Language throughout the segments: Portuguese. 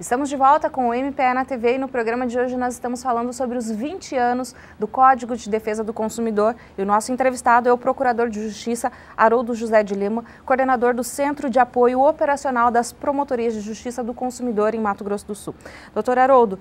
Estamos de volta com o MPE na TV e no programa de hoje nós estamos falando sobre os 20 anos do Código de Defesa do Consumidor e o nosso entrevistado é o Procurador de Justiça Haroldo José de Lima, coordenador do Centro de Apoio Operacional das Promotorias de Justiça do Consumidor em Mato Grosso do Sul. Doutor Haroldo,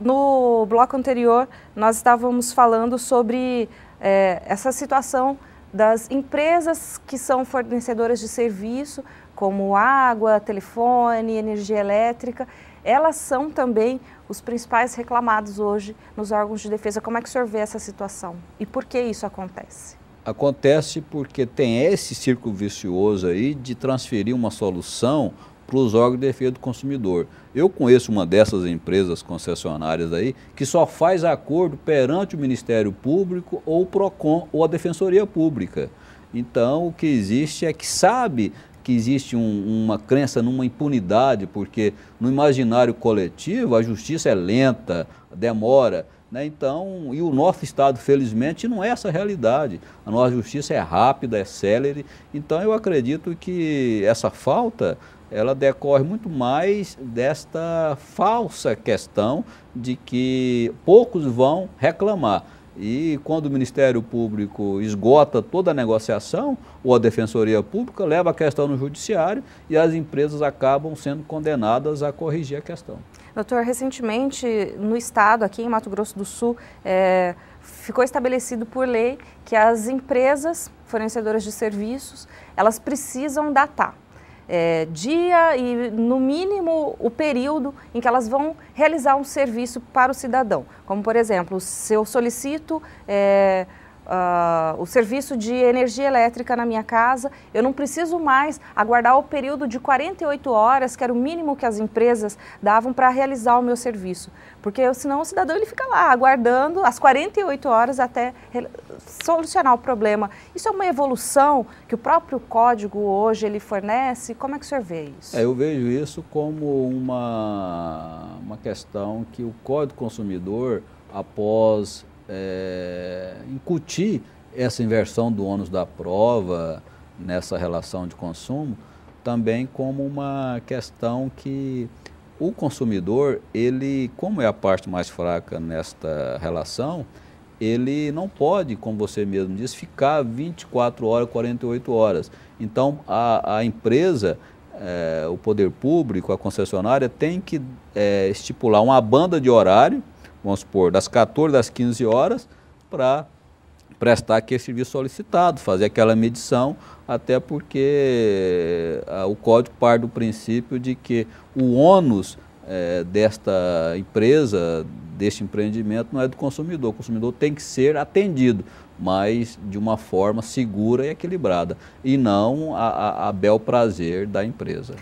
no bloco anterior nós estávamos falando sobre essa situação das empresas que são fornecedoras de serviço, como água, telefone, energia elétrica, elas são também os principais reclamados hoje nos órgãos de defesa. Como é que o senhor vê essa situação? E por que isso acontece? Acontece porque tem esse círculo vicioso aí de transferir uma solução para os órgãos de defesa do consumidor. Eu conheço uma dessas empresas concessionárias aí que só faz acordo perante o Ministério Público ou o PROCON ou a Defensoria Pública. Então o que existe é que sabe que existe uma crença numa impunidade, porque no imaginário coletivo a justiça é lenta, demora, né? Então, e o nosso Estado, felizmente, não é essa realidade. A nossa justiça é rápida, é célere. Então, eu acredito que essa falta, ela decorre muito mais desta falsa questão de que poucos vão reclamar. E quando o Ministério Público esgota toda a negociação, ou a Defensoria Pública leva a questão no Judiciário e as empresas acabam sendo condenadas a corrigir a questão. Doutor, recentemente no Estado, aqui em Mato Grosso do Sul, ficou estabelecido por lei que as empresas fornecedoras de serviços, elas precisam datar dia e, no mínimo, o período em que elas vão realizar um serviço para o cidadão. Como, por exemplo, se eu solicito o serviço de energia elétrica na minha casa, eu não preciso mais aguardar o período de 48 horas, que era o mínimo que as empresas davam para realizar o meu serviço. Porque senão o cidadão ele fica lá aguardando as 48 horas até solucionar o problema. Isso é uma evolução que o próprio código hoje ele fornece? Como é que o senhor vê isso? Eu vejo isso como uma questão que o Código do Consumidor, após incutir essa inversão do ônus da prova nessa relação de consumo, também como uma questão que o consumidor, ele, como é a parte mais fraca nesta relação, ele não pode, como você mesmo disse, ficar 24 horas, 48 horas. Então, a empresa, o poder público, a concessionária, tem que estipular uma banda de horário, vamos supor, das 14 às 15 horas, para prestar aquele serviço solicitado, fazer aquela medição, até porque o Código parte do princípio de que o ônus desta empresa, deste empreendimento, não é do consumidor. O consumidor tem que ser atendido, mas de uma forma segura e equilibrada, e não a bel prazer da empresa.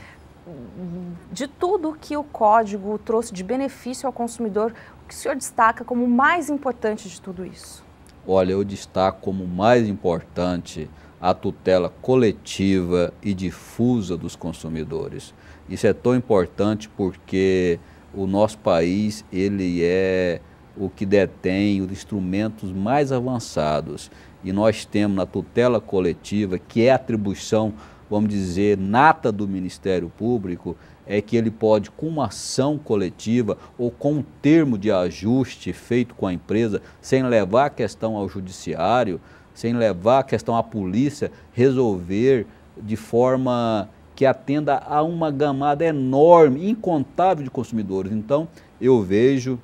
De tudo que o Código trouxe de benefício ao consumidor, o que o senhor destaca como o mais importante de tudo isso? Olha, eu destaco como mais importante a tutela coletiva e difusa dos consumidores. Isso é tão importante porque o nosso país, ele é o que detém os instrumentos mais avançados. E nós temos na tutela coletiva, que é a atribuição, vamos dizer, nata do Ministério Público, é que ele pode, com uma ação coletiva ou com um termo de ajuste feito com a empresa, sem levar a questão ao judiciário, sem levar a questão à polícia, resolver de forma que atenda a uma gamada enorme, incontável de consumidores. Então, eu vejo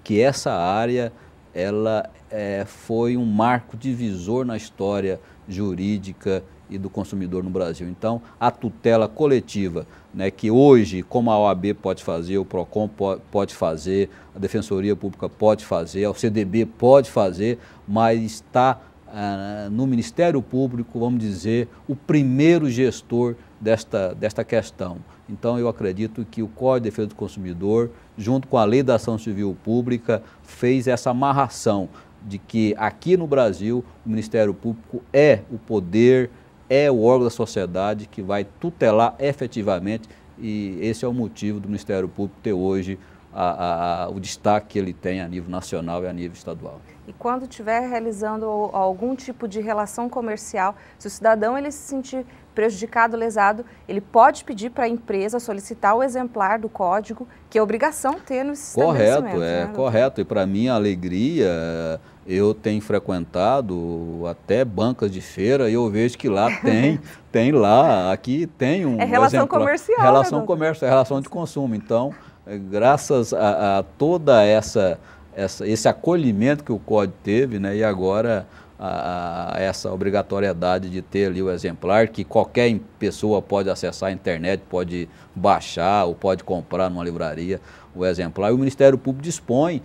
que essa área, ela foi um marco divisor na história jurídica e do consumidor no Brasil. Então, a tutela coletiva, né, que hoje, como a OAB pode fazer, o PROCON pode fazer, a Defensoria Pública pode fazer, o CDB pode fazer, mas está no Ministério Público, vamos dizer, o primeiro gestor desta questão. Então, eu acredito que o Código de Defesa do Consumidor, junto com a Lei da Ação Civil Pública, fez essa amarração de que aqui no Brasil o Ministério Público é o poder, é o órgão da sociedade que vai tutelar efetivamente, e esse é o motivo do Ministério Público ter hoje o destaque que ele tem a nível nacional e a nível estadual. E quando estiver realizando algum tipo de relação comercial, se o cidadão ele se sentir prejudicado, lesado, ele pode pedir para a empresa solicitar o exemplar do código, que é obrigação ter no estabelecimento. Correto, né, correto. E para minha alegria, eu tenho frequentado até bancas de feira e eu vejo que lá aqui tem um relação exemplar. Comercial. Relação comercial, relação de consumo. Então, graças a toda esse acolhimento que o código teve, né, e agora essa obrigatoriedade de ter ali o exemplar, que qualquer pessoa pode acessar a internet, pode baixar ou pode comprar numa livraria o exemplar. E o Ministério Público dispõe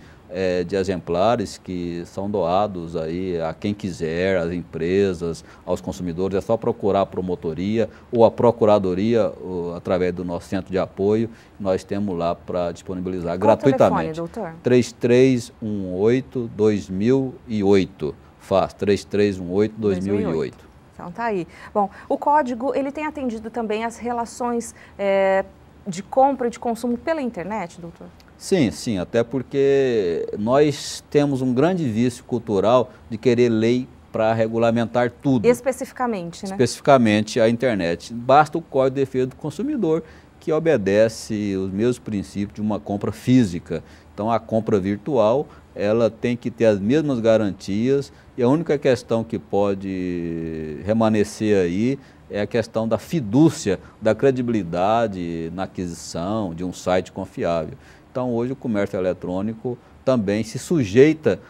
de exemplares que são doados aí a quem quiser, às empresas, aos consumidores. É só procurar a promotoria ou a procuradoria através do nosso centro de apoio. Nós temos lá para disponibilizar gratuitamente. Qual o telefone, doutor? 3318-2008. Faz 3318-2008. Então tá aí. Bom, o código ele tem atendido também as relações de compra e de consumo pela internet, doutor? Sim, sim, até porque nós temos um grande vício cultural de querer lei para regulamentar tudo. Especificamente, né? Especificamente a internet. Basta o Código de Defesa do Consumidor, que obedece os mesmos princípios de uma compra física. Então a compra virtual, ela tem que ter as mesmas garantias e a única questão que pode remanescer aí é a questão da fidúcia, da credibilidade na aquisição de um site confiável. Então hoje o comércio eletrônico também se sujeita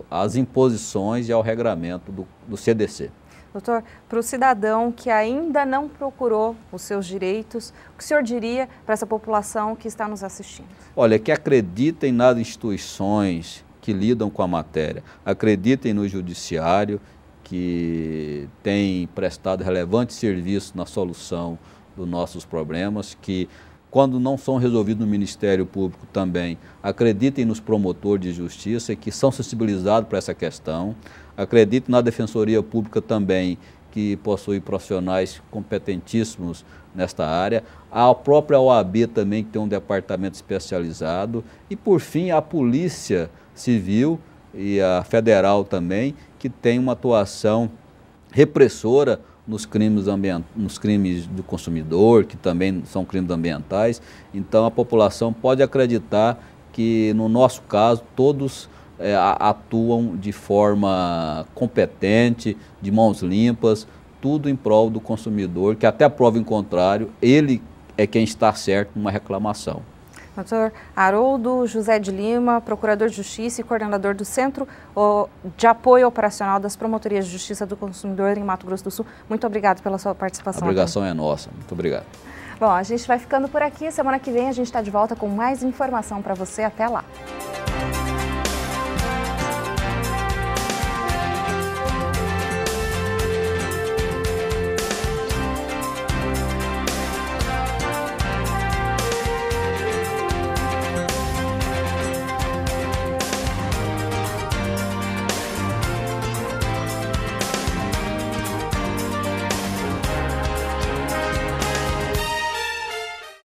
às imposições e ao regramento do CDC. Doutor, para o cidadão que ainda não procurou os seus direitos, o que o senhor diria para essa população que está nos assistindo? Olha, que acreditem nas instituições que lidam com a matéria, acreditem no judiciário, que tem prestado relevante serviço na solução dos nossos problemas, que quando não são resolvidos no Ministério Público também, acreditem nos promotores de justiça que são sensibilizados para essa questão, acreditem na Defensoria Pública também, que possui profissionais competentíssimos nesta área, a própria OAB também, que tem um departamento especializado, e por fim a Polícia Civil e a Federal também, que tem uma atuação repressora nos crimes do consumidor, que também são crimes ambientais. Então a população pode acreditar que, no nosso caso, todos atuam de forma competente, de mãos limpas, tudo em prol do consumidor, que até prova em contrário, ele é quem está certo numa reclamação. Doutor Haroldo José de Lima, Procurador de Justiça e coordenador do Centro de Apoio Operacional das Promotorias de Justiça do Consumidor em Mato Grosso do Sul. Muito obrigado pela sua participação. A obrigação é nossa. Muito obrigado. Bom, a gente vai ficando por aqui. Semana que vem a gente está de volta com mais informação para você. Até lá.